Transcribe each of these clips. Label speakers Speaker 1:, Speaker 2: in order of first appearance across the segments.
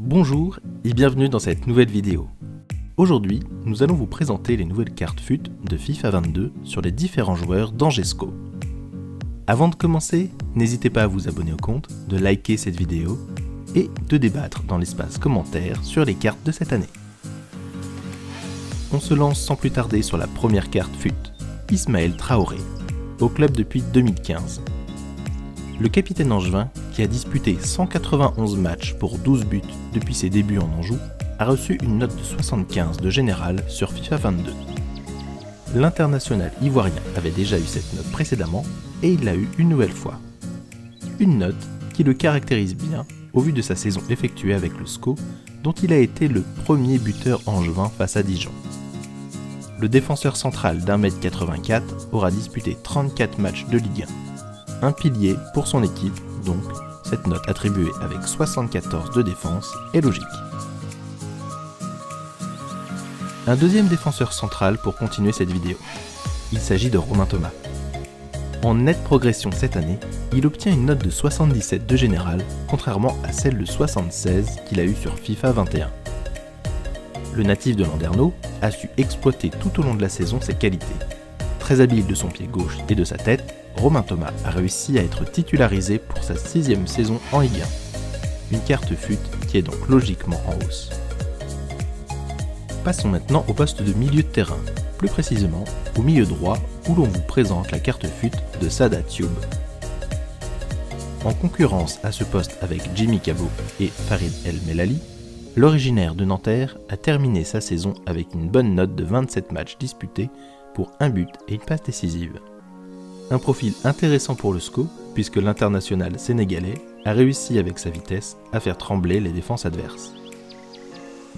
Speaker 1: Bonjour et bienvenue dans cette nouvelle vidéo. Aujourd'hui, nous allons vous présenter les nouvelles cartes FUT de FIFA 22 sur les différents joueurs d'Angesco. Avant de commencer, n'hésitez pas à vous abonner au compte, de liker cette vidéo et de débattre dans l'espace commentaire sur les cartes de cette année. On se lance sans plus tarder sur la première carte FUT, Ismaël Traoré, au club depuis 2015. Le capitaine angevin, qui a disputé 191 matchs pour 12 buts depuis ses débuts en Anjou, a reçu une note de 75 de général sur FIFA 22. L'international ivoirien avait déjà eu cette note précédemment et il l'a eu une nouvelle fois. Une note qui le caractérise bien au vu de sa saison effectuée avec le SCO, dont il a été le premier buteur angevin face à Dijon. Le défenseur central d'1m84 aura disputé 34 matchs de Ligue 1. Un pilier pour son équipe, donc cette note attribuée avec 74 de défense est logique. Un deuxième défenseur central pour continuer cette vidéo. Il s'agit de Romain Thomas. En nette progression cette année, il obtient une note de 77 de général, contrairement à celle de 76 qu'il a eue sur FIFA 21. Le natif de Landerneau a su exploiter tout au long de la saison ses qualités. Très habile de son pied gauche et de sa tête, Romain Thomas a réussi à être titularisé pour sa 6e saison en Ligue 1. Une carte FUT qui est donc logiquement en hausse. Passons maintenant au poste de milieu de terrain, plus précisément au milieu droit où l'on vous présente la carte FUT de Sada Thioub. En concurrence à ce poste avec Jimmy Cabot et Farid El Melali, l'originaire de Nanterre a terminé sa saison avec une bonne note de 27 matchs disputés pour un but et une passe décisive. Un profil intéressant pour le SCO puisque l'international sénégalais a réussi avec sa vitesse à faire trembler les défenses adverses.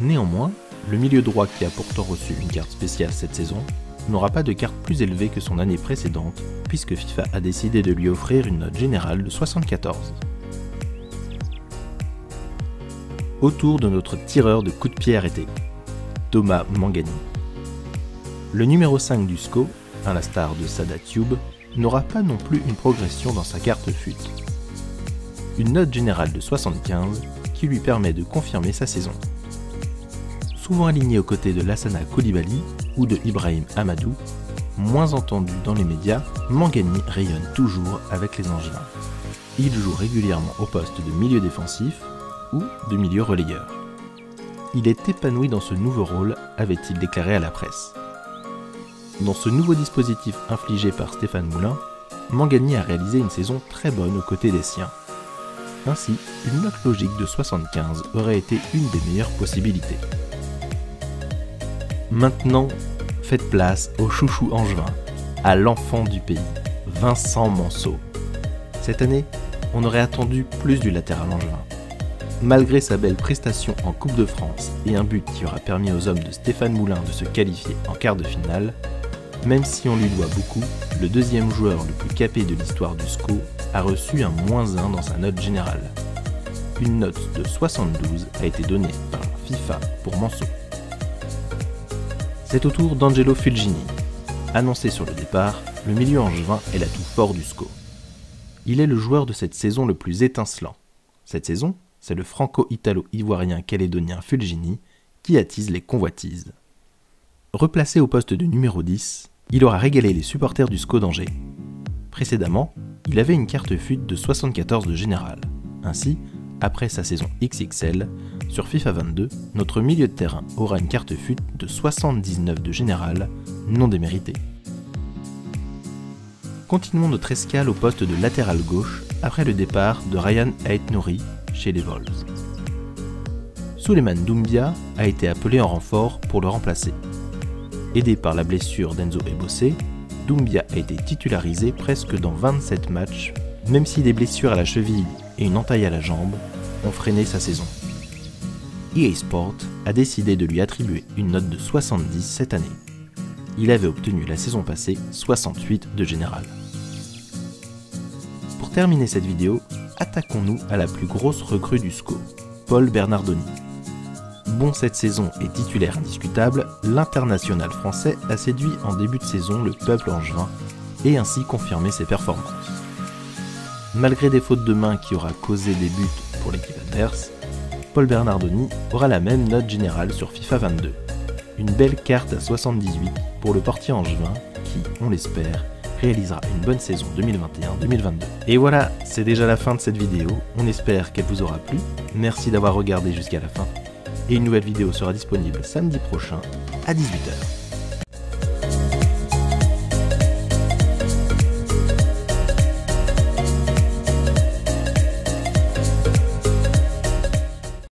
Speaker 1: Néanmoins, le milieu droit qui a pourtant reçu une carte spéciale cette saison n'aura pas de carte plus élevée que son année précédente puisque FIFA a décidé de lui offrir une note générale de 74. Autour de notre tireur de coups de pied arrêté, Thomas Mangani. Le numéro 5 du SCO, à l'instar de Sada Thioub, n'aura pas non plus une progression dans sa carte FUT. Une note générale de 75 qui lui permet de confirmer sa saison. Souvent aligné aux côtés de Lassana Coulibaly ou de Ibrahim Amadou, moins entendu dans les médias, Mangani rayonne toujours avec les Angevins. Il joue régulièrement au poste de milieu défensif ou de milieu relayeur. Il est épanoui dans ce nouveau rôle, avait-il déclaré à la presse. Dans ce nouveau dispositif infligé par Stéphane Moulin, Mangani a réalisé une saison très bonne aux côtés des siens. Ainsi, une note logique de 75 aurait été une des meilleures possibilités. Maintenant, faites place au chouchou angevin, à l'enfant du pays, Vincent Manceau. Cette année, on aurait attendu plus du latéral angevin. Malgré sa belle prestation en Coupe de France et un but qui aura permis aux hommes de Stéphane Moulin de se qualifier en quart de finale, même si on lui doit beaucoup, le deuxième joueur le plus capé de l'histoire du SCO a reçu un -1 dans sa note générale. Une note de 72 a été donnée par FIFA pour Manceau. C'est au tour d'Angelo Fulgini. Annoncé sur le départ, le milieu angevin est l'atout fort du SCO. Il est le joueur de cette saison le plus étincelant. Cette saison, c'est le franco-italo-ivoirien calédonien Fulgini qui attise les convoitises. Replacé au poste de numéro 10, il aura régalé les supporters du SCO d'Angers. Précédemment, il avait une carte FUT de 74 de général. Ainsi, après sa saison XXL, sur FIFA 22, notre milieu de terrain aura une carte FUT de 79 de général, non déméritée. Continuons notre escale au poste de latéral gauche après le départ de Ryan Aït-Nouri chez les Vols. Souleymane Doumbia a été appelé en renfort pour le remplacer. Aidé par la blessure d'Enzo Ebossé, Doumbia a été titularisé presque dans 27 matchs, même si des blessures à la cheville et une entaille à la jambe ont freiné sa saison. EA Sport a décidé de lui attribuer une note de 70 cette année. Il avait obtenu la saison passée 68 de général. Pour terminer cette vidéo, attaquons-nous à la plus grosse recrue du SCO, Paul Bernardoni. Bon cette saison et titulaire indiscutable, l'international français a séduit en début de saison le peuple angevin et ainsi confirmé ses performances. Malgré des fautes de main qui aura causé des buts pour l'équipe adverse, Paul Bernardoni aura la même note générale sur FIFA 22. Une belle carte à 78 pour le portier angevin qui, on l'espère, réalisera une bonne saison 2021-2022. Et voilà, c'est déjà la fin de cette vidéo, on espère qu'elle vous aura plu, merci d'avoir regardé jusqu'à la fin, et une nouvelle vidéo sera disponible samedi prochain à 18 h.